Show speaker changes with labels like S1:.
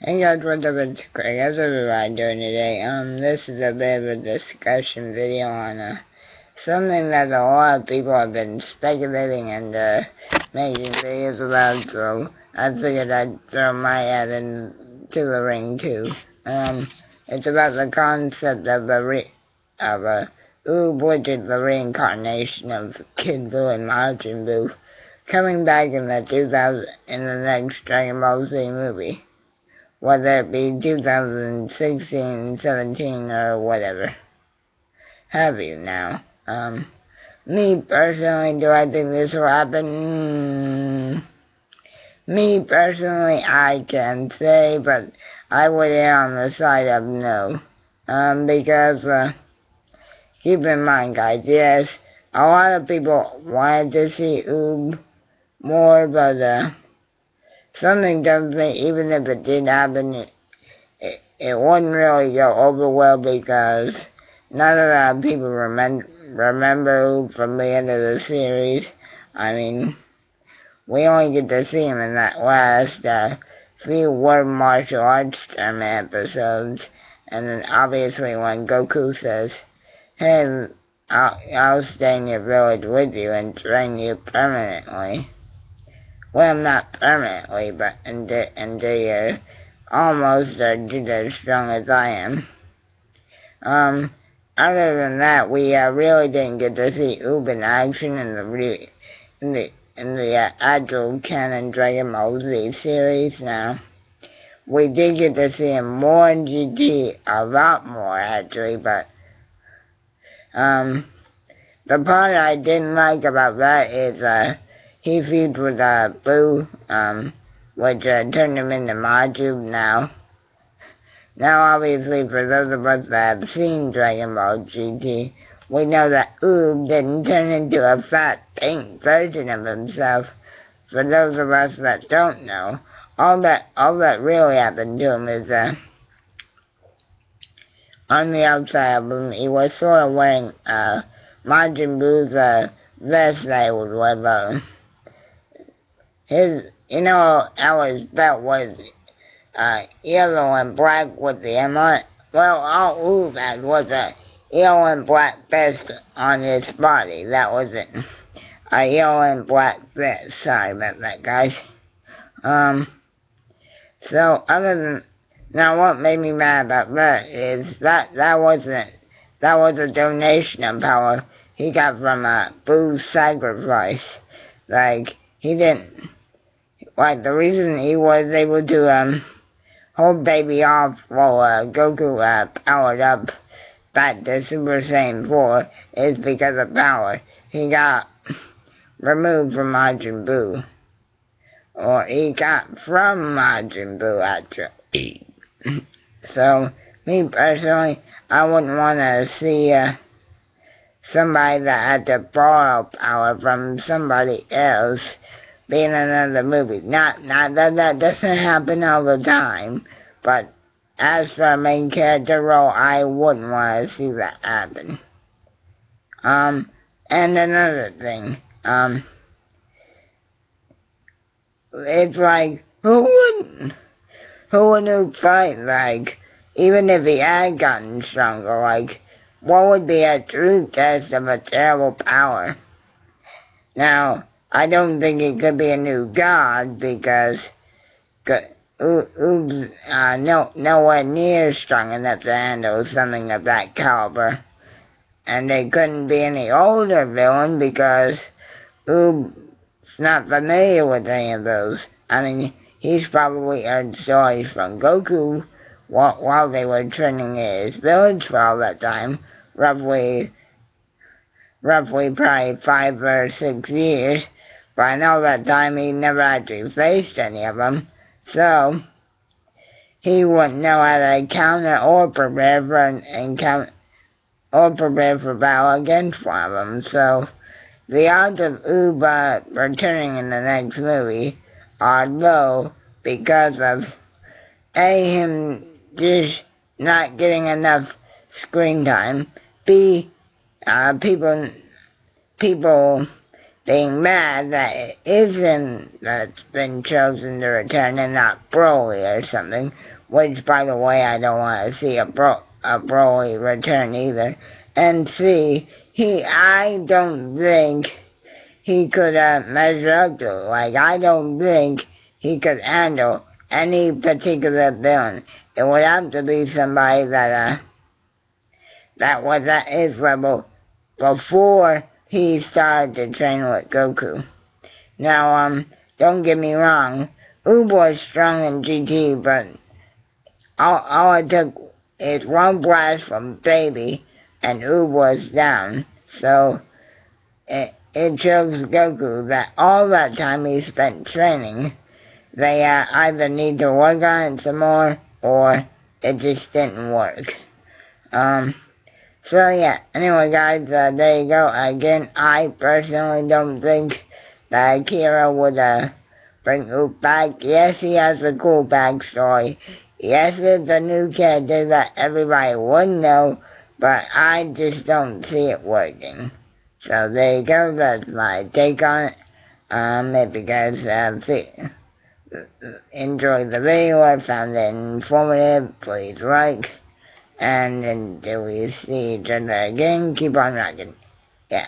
S1: Hey guys, what's up? It's Craig. How's everybody doing today? This is a bit of a discussion video on something that a lot of people have been speculating and making videos about. So I figured I'd throw my head into the ring too. It's about the concept of Oob, which is the reincarnation of Kid Buu and Majin Buu, coming back in the next Dragon Ball Z movie. Whether it be 2016, 17, or whatever have you now. Me personally, do I think this will happen? Me personally, I can't say, but I would err on the side of no. Because, keep in mind, guys, yes, a lot of people wanted to see Oob more, but, something tells me even if it did happen, it wouldn't really go over well because not a lot of people remember from the end of the series. I mean, we only get to see him in that last few World Martial Arts Tournament episodes, and then obviously when Goku says, "Hey, I'll stay in your village with you and train you permanently." Well, not permanently, but until you're almost just as strong as I am. Other than that, we really didn't get to see Oob in action in the actual canon Dragon Ball Z series. Now, we did get to see him more in GT, a lot more actually, but the part I didn't like about that is he feud with Buu, which turned him into Majin now. Now, obviously, for those of us that have seen Dragon Ball GT, we know that Oob didn't turn into a fat, pink version of himself. For those of us that don't know, all that really happened to him is on the outside of him, he was sort of wearing Majin Buu's vest that he would wear though. How his belt was yellow and black with the M on it. Well, all Oob had was a yellow and black vest on his body. That wasn't a yellow and black vest. Sorry about that, guys. So now what made me mad about that is that was a donation of power he got from Buu's sacrifice. Like, he didn't. Like, the reason he was able to hold Baby off while Goku powered up back to Super Saiyan 4 is because of power. He got removed from Majin Buu. Or he got from Majin Buu, actually. So, me personally, I wouldn't want to see somebody that had to borrow power from somebody else be in another movie. Not that doesn't happen all the time, but as for a main character role, I wouldn't want to see that happen. And another thing, it's like, who wouldn't fight, like, even if he had gotten stronger, like, what would be a true test of a terrible power? Now, I don't think it could be a new god, because Oob's nowhere near strong enough to handle something of that caliber. And they couldn't be any older villain, because Oob's not familiar with any of those. I mean, he's probably heard stories from Goku while they were training in his village for all that time, roughly probably 5 or 6 years. But in all that time, he never actually faced any of them, so he wouldn't know how to counter or prepare for battle against one of them. So the odds of Oob returning in the next movie are low because of him just not getting enough screen time. B, people being mad that it is him that's been chosen to return and not Broly or something, which, by the way, I don't want to see a Broly return either. And C, I don't think he could measure up to. Like, I don't think he could handle any particular villain. It would have to be somebody that was at his level before he started to train with Goku. Now, don't get me wrong, Oob was strong in GT, but all it took is one blast from Baby, and Oob was down. So, it shows Goku that all that time he spent training, they either need to work on it some more, or it just didn't work. So yeah, anyway guys, there you go. Again, I personally don't think that Akira would bring Oob back. Yes, he has a cool backstory. Yes, it's a new character that everybody would know, but I just don't see it working. So there you go, that's my take on it. If you guys enjoyed the video or found it informative, please like. And until we see each other again, keep on rocking. Yeah.